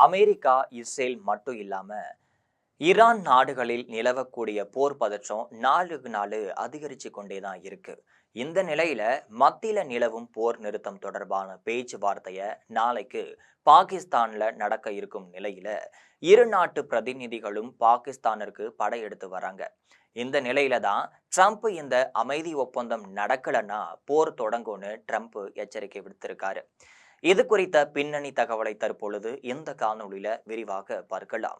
America, Israel மட்டும் இல்லாம Iran நாடுகளில் நிலவக்கூடிய போர் பதற்றம் நாளுக்கு நாள் அதிகரித்து கொண்டே தான் இருக்கு. இந்த நிலையில மத்தியில நிலவும் போர் நிறுத்தம் தொடர்பான பேச்சுவார்த்தைய நாளைக்கு பாகிஸ்தான்ல நடக்க இருக்கும் நிலையில இரு நாட்டு பிரதிநிதிகளும் பாகிஸ்தானிற்கு படையெடுத்து வராங்க. இந்த நிலையில தான் ட்ரம்ப் இந்த அமைதி ஒப்பந்தம் நடக்கலன்னா போர் தொடங்கும்னு ட்ரம்ப் எச்சரிக்கை விடுத்திருக்காரு. இது குறித்த பின்னணி தகவலை தற்பொழுது இந்த காணொளியில விரிவாக பார்க்கலாம்.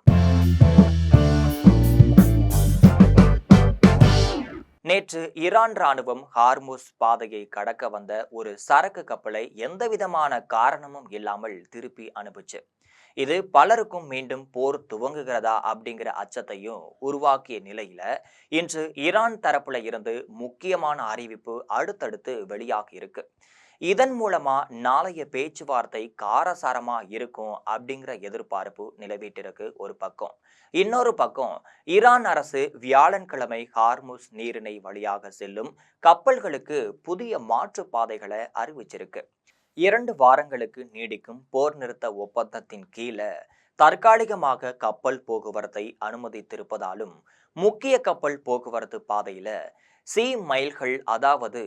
நேற்று ஈரான் ராணுவம் ஹார்முஸ் பாதையை கடக்க வந்த ஒரு சரக்கு கப்பலை எந்தவிதமான காரணமும் இல்லாமல் திருப்பி அனுப்புச்சு. இது பலருக்கும் மீண்டும் போர் துவங்குகிறதா அப்படிங்கிற அச்சத்தையும் உருவாக்கிய நிலையில இன்று ஈரான் தரப்புல இருந்து முக்கியமான அறிவிப்பு அடுத்தடுத்து வெளியாகி இருக்கு. இதன் மூலமா நாளைய பேச்சுவார்த்தை காரசாரமா இருக்கும் அப்படிங்கிற எதிர்பார்ப்பு நிலவிட்டிருக்கு ஒரு பக்கம். இன்னொரு பக்கம் ஈரான் அரசு வியாழன்கிழமை ஹார்முஸ் நீரிணை வழியாக செல்லும் கப்பல்களுக்கு புதிய மாற்று பாதைகளை அறிவிச்சிருக்கு. 2 வாரங்களுக்கு நீடிக்கும் போர் நிறுத்த ஒப்பந்தத்தின் கீழே தற்காலிகமாக கப்பல் போக்குவரத்தை அனுமதித்திருப்பதாலும் முக்கிய கப்பல் போக்குவரத்து பாதையில சி மைல்கள், அதாவது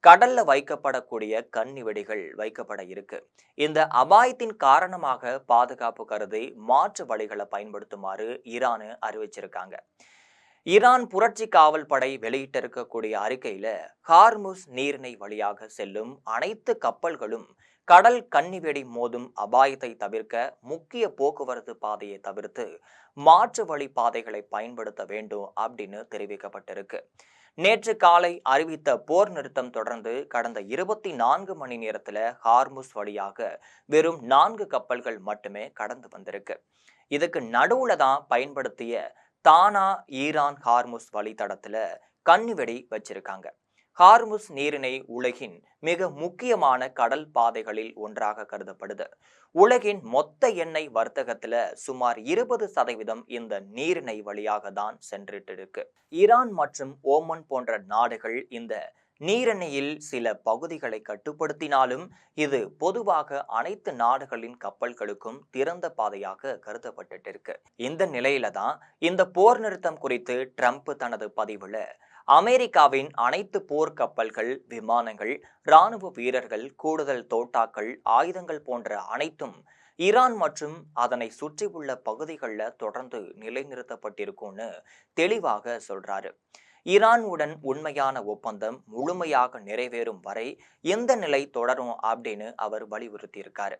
கடல்ல வைக்கப்படக்கூடிய கன்னி வெடிகள் வைக்கப்பட இருக்கு. இந்த அபாயத்தின் காரணமாக பாதுகாப்பு கருதி மாற்று வழிகளை பயன்படுத்துமாறு ஈரான் அறிவிச்சிருக்காங்க. ஈரான் புரட்சி காவல் படை வெளியிட்டிருக்கக்கூடிய அறிக்கையில ஹார்முஸ் நீரிணை வழியாக செல்லும் அனைத்து கப்பல்களும் கடல் கன்னிவெடி மோதும் அபாயத்தை தவிர்க்க முக்கிய போக்குவரத்து பாதையை தவிர்த்து மாற்று வழி பாதைகளை பயன்படுத்த வேண்டும் அப்படின்னு தெரிவிக்கப்பட்டிருக்கு. நேற்று காலை அறிவித்த போர் நிறுத்தம் தொடர்ந்து கடந்த 24 மணி நேரத்துல ஹார்முஸ் வழியாக வெறும் 4 கப்பல்கள் மட்டுமே கடந்து வந்திருக்கு. இதுக்கு நடுவுல தான் பயன்படுத்திய தானா ஈரான் ஹார்முஸ் வழித்தடத்துல கன்னிவெடி வச்சிருக்காங்க. ஹார்முஸ் நீரிணை உலகின் மிக முக்கியமான கடல் பாதைகளில் ஒன்றாக கருதப்படுது. உலகின் மொத்த எண்ணெய் வர்த்தகத்துல சுமார் 20% இந்த நீரிணை வழியாக தான் சென்றுட்டு இருக்கு. ஈரான் மற்றும் ஓமன் போன்ற நாடுகள் இந்த நீரிணையில் சில பகுதிகளை கட்டுப்படுத்தினாலும் இது பொதுவாக அனைத்து நாடுகளின் கப்பல்களுக்கும் திறந்த பாதையாக கருதப்பட்டு இருக்கு. இந்த நிலையில தான் இந்த போர் நிறுத்தம் குறித்து ட்ரம்ப் தனது பதிவுல அமெரிக்காவின் அனைத்து போர் கப்பல்கள், விமானங்கள், இராணுவ வீரர்கள், கூடுதல் தோட்டாக்கள், ஆயுதங்கள் போன்ற அனைத்தும் ஈரான் மற்றும் அதனை சுற்றியுள்ள பகுதிகளில் தொடர்ந்து நிலைநிறுத்தப்பட்டிருக்கும்னு தெளிவாக சொல்றாரு. ஈரானுடன் உண்மையான ஒப்பந்தம் முழுமையாக நிறைவேறும் வரை எந்த நிலை தொடரும் அப்படின்னு அவர் வலியுறுத்தியிருக்காரு.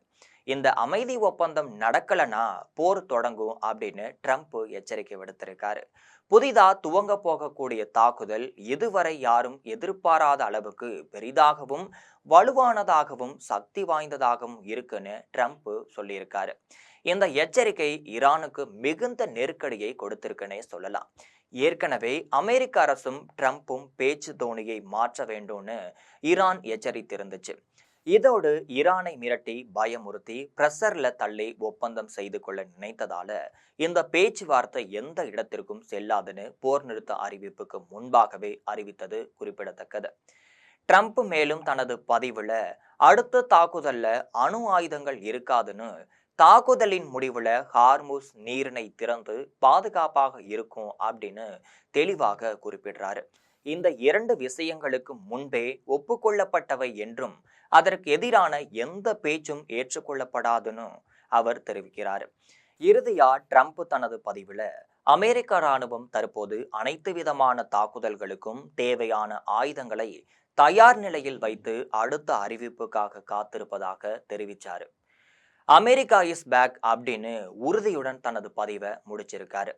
இந்த அமைதி ஒப்பந்தம் நடக்கலனா போர் தொடங்கும் அப்படின்னு ட்ரம்ப் எச்சரிக்கை விடுத்திருக்காரு. புதிதா துவங்க போகக்கூடிய தாக்குதல் இதுவரை யாரும் எதிர்பாராத அளவுக்கு பெரிதாகவும் வலுவானதாகவும் சக்தி வாய்ந்ததாகவும் இருக்குன்னு ட்ரம்ப் சொல்லியிருக்காரு. இந்த எச்சரிக்கை ஈரானுக்கு மிகுந்த நெருக்கடியை கொடுத்திருக்குன்னே சொல்லலாம். ஏற்கனவே அமெரிக்க அரசும் ட்ரம்ப்பும் பேச்சு தோணியை மாற்ற வேண்டும்னு ஈரான் எச்சரித்திருந்துச்சு. இதோடு ஈரானை மிரட்டி பயமுறுத்தி பிரஷர்ல தள்ளி ஒப்பந்தம் செய்து கொள்ள நினைத்ததால இந்த பேச்சுவார்த்தை எந்த இடத்திற்கும் செல்லாதுன்னு போர் நிறுத்த அறிவிப்புக்கு முன்பாகவே அறிவித்தது குறிப்பிடத்தக்கது. ட்ரம்ப் மேலும் தனது பதிவுல அடுத்த தாக்குதல்ல அணு ஆயுதங்கள் இருக்காதுன்னு, தாக்குதலின் முடிவுல ஹார்முஸ் நீரிணை திறந்து பாதுகாப்பாக இருக்கும் அப்படின்னு தெளிவாக குறிப்பிடுறாரு. இந்த 2 விஷயங்களுக்கு முன்பே ஒப்புக்கொள்ளப்பட்டவை என்றும் அதற்கு எதிரான எந்த பேச்சும் ஏற்றுக்கொள்ளப்படாதுன்னு அவர் தெரிவிக்கிறார். இறுதியா ட்ரம்ப் தனது பதிவுல அமெரிக்க இராணுவம் தற்போது அனைத்து விதமான தாக்குதல்களுக்கும் தேவையான ஆயுதங்களை தயார் நிலையில் வைத்து அடுத்த அறிவிப்புக்காக காத்திருப்பதாக தெரிவிச்சாரு. அமெரிக்கா இஸ் பேக் அப்படின்னு உறுதியுடன் தனது பதிவை முடிச்சிருக்காரு.